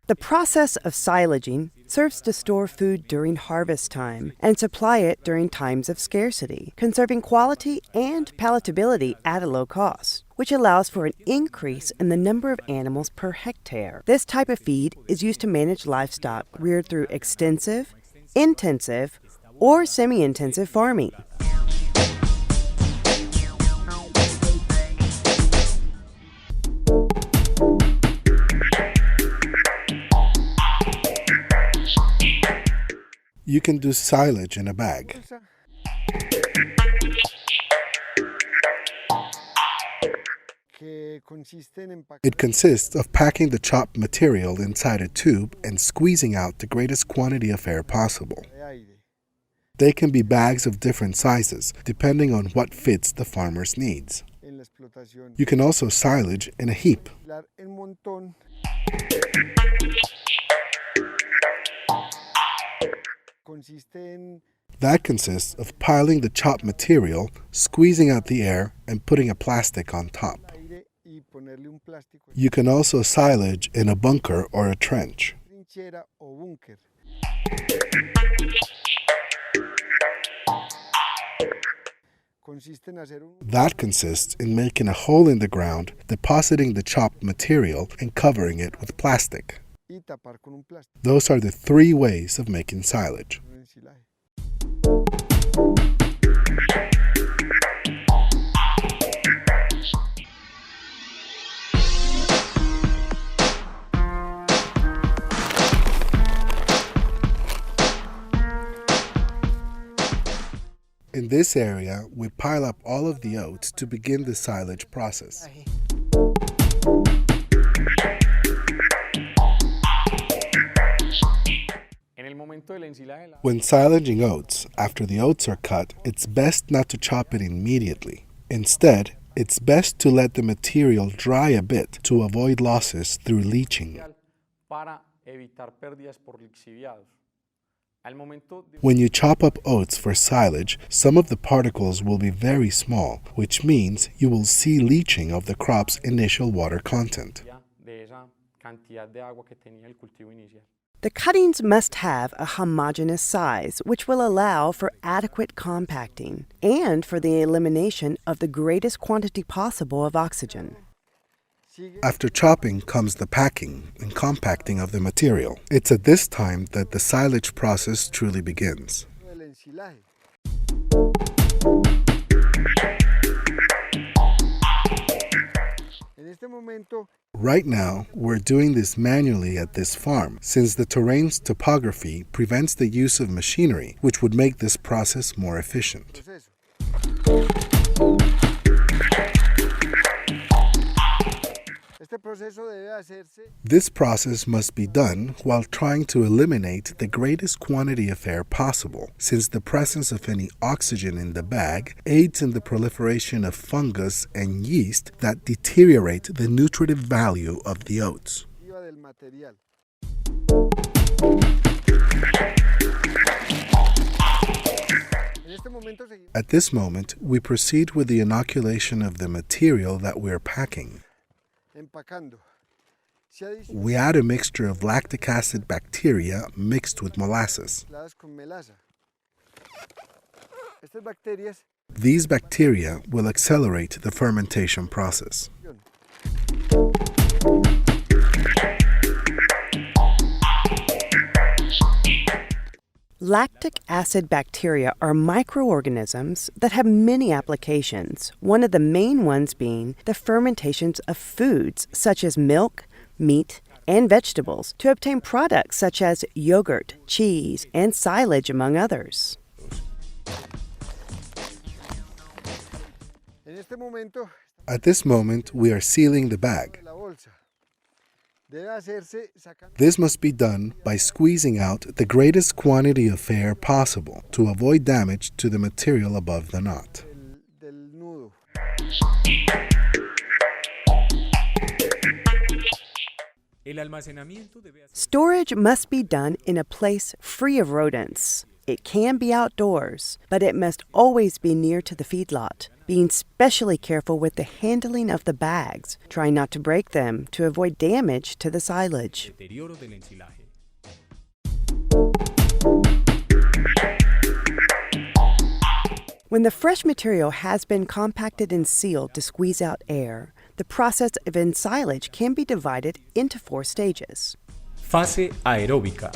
The process of silaging serves to store food during harvest time and supply it during times of scarcity, conserving quality and palatability at a low cost, which allows for an increase in the number of animals per hectare. This type of feed is used to manage livestock reared through extensive, intensive, or semi-intensive farming. You can do silage in a bag. It consists of packing the chopped material inside a tube and squeezing out the greatest quantity of air possible. They can be bags of different sizes, depending on what fits the farmer's needs. You can also silage in a heap. That consists of piling the chopped material, squeezing out the air, and putting a plastic on top. You can also silage in a bunker or a trench. That consists in making a hole in the ground, depositing the chopped material, and covering it with plastic. Those are the three ways of making silage. In this area, we pile up all of the oats to begin the silage process. When silaging oats, after the oats are cut, it's best not to chop it immediately. Instead, it's best to let the material dry a bit to avoid losses through leaching. When you chop up oats for silage, some of the particles will be very small, which means you will see leaching of the crop's initial water content. The cuttings must have a homogeneous size, which will allow for adequate compacting and for the elimination of the greatest quantity possible of oxygen. After chopping comes the packing and compacting of the material. It's at this time that the silage process truly begins. Right now, we're doing this manually at this farm, since the terrain's topography prevents the use of machinery, which would make this process more efficient. This process must be done while trying to eliminate the greatest quantity of air possible, since the presence of any oxygen in the bag aids in the proliferation of fungus and yeast that deteriorate the nutritive value of the oats. At this moment, we proceed with the inoculation of the material that we're packing. We add a mixture of lactic acid bacteria mixed with molasses. These bacteria will accelerate the fermentation process. Lactic acid bacteria are microorganisms that have many applications, one of the main ones being the fermentations of foods such as milk, meat, and vegetables to obtain products such as yogurt, cheese, and silage, among others. At this moment, we are sealing the bag. This must be done by squeezing out the greatest quantity of air possible to avoid damage to the material above the knot. Storage must be done in a place free of rodents. It can be outdoors, but it must always be near to the feedlot. being especially careful with the handling of the bags, trying not to break them to avoid damage to the silage. Deterioro del ensilaje. When the fresh material has been compacted and sealed to squeeze out air, the process of ensilage can be divided into 4 stages. Fase aeróbica.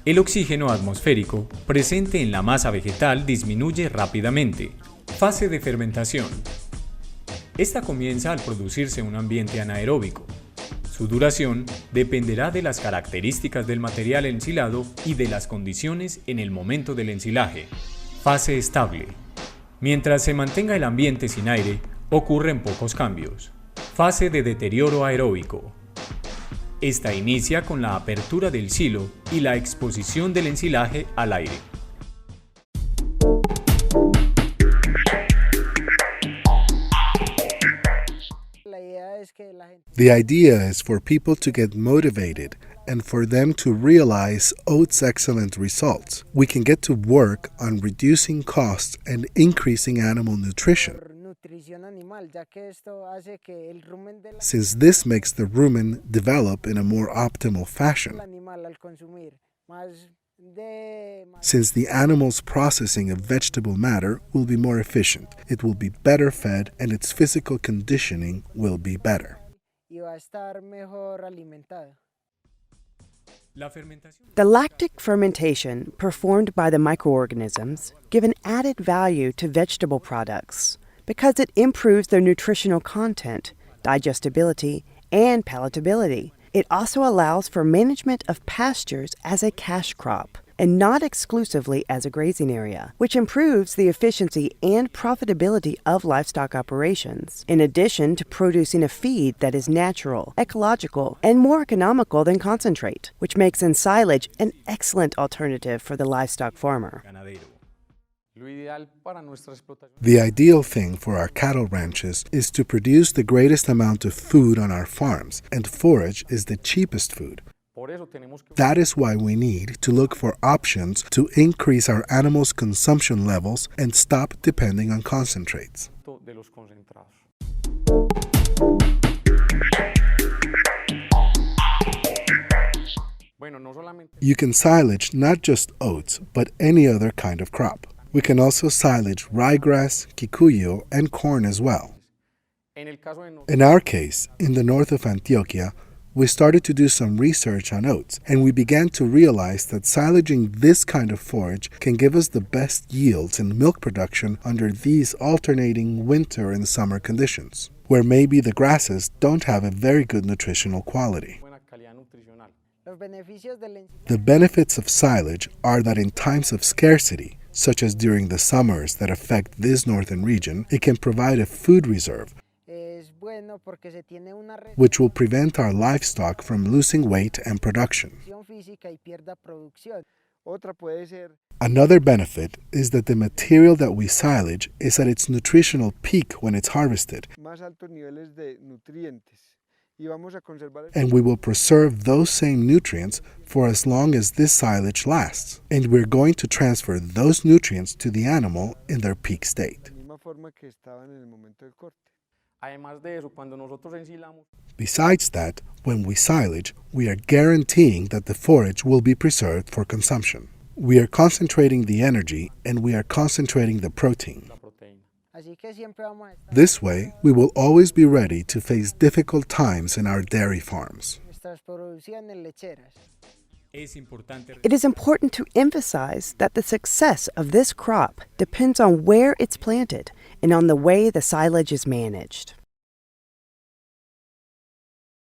El oxígeno atmosférico presente en la masa vegetal disminuye rápidamente. Fase de fermentación. Esta comienza al producirse un ambiente anaeróbico. Su duración dependerá de las características del material ensilado y de las condiciones en el momento del ensilaje. Fase estable. Mientras se mantenga el ambiente sin aire, ocurren pocos cambios. Fase de deterioro aeróbico. Esta inicia con la apertura del silo y la exposición del ensilaje al aire. The idea is for people to get motivated and for them to realize oats' excellent results. We can get to work on reducing costs and increasing animal nutrition, since this makes the rumen develop in a more optimal fashion. Since the animal's processing of vegetable matter will be more efficient, it will be better fed, and its physical conditioning will be better. The lactic fermentation performed by the microorganisms give an added value to vegetable products because it improves their nutritional content, digestibility, and palatability. It also allows for management of pastures as a cash crop and not exclusively as a grazing area, which improves the efficiency and profitability of livestock operations, in addition to producing a feed that is natural, ecological, and more economical than concentrate, which makes ensilage an excellent alternative for the livestock farmer. The ideal thing for our cattle ranches is to produce the greatest amount of food on our farms, and forage is the cheapest food. That is why we need to look for options to increase our animals' consumption levels and stop depending on concentrates. You can silage not just oats, but any other kind of crop. We can also silage ryegrass, kikuyu, and corn as well. In our case, in the north of Antioquia, we started to do some research on oats, and we began to realize that silaging this kind of forage can give us the best yields in milk production under these alternating winter and summer conditions, where maybe the grasses don't have a very good nutritional quality. The benefits of silage are that in times of scarcity, such as during the summers that affect this northern region, it can provide a food reserve, which will prevent our livestock from losing weight and production. Another benefit is that the material that we silage is at its nutritional peak when it's harvested, and we will preserve those same nutrients for as long as this silage lasts, and we're going to transfer those nutrients to the animal in their peak state. Besides that, when we silage, we are guaranteeing that the forage will be preserved for consumption. We are concentrating the energy and we are concentrating the protein. This way, we will always be ready to face difficult times in our dairy farms. It is important to emphasize that the success of this crop depends on where it's planted and on the way the silage is managed.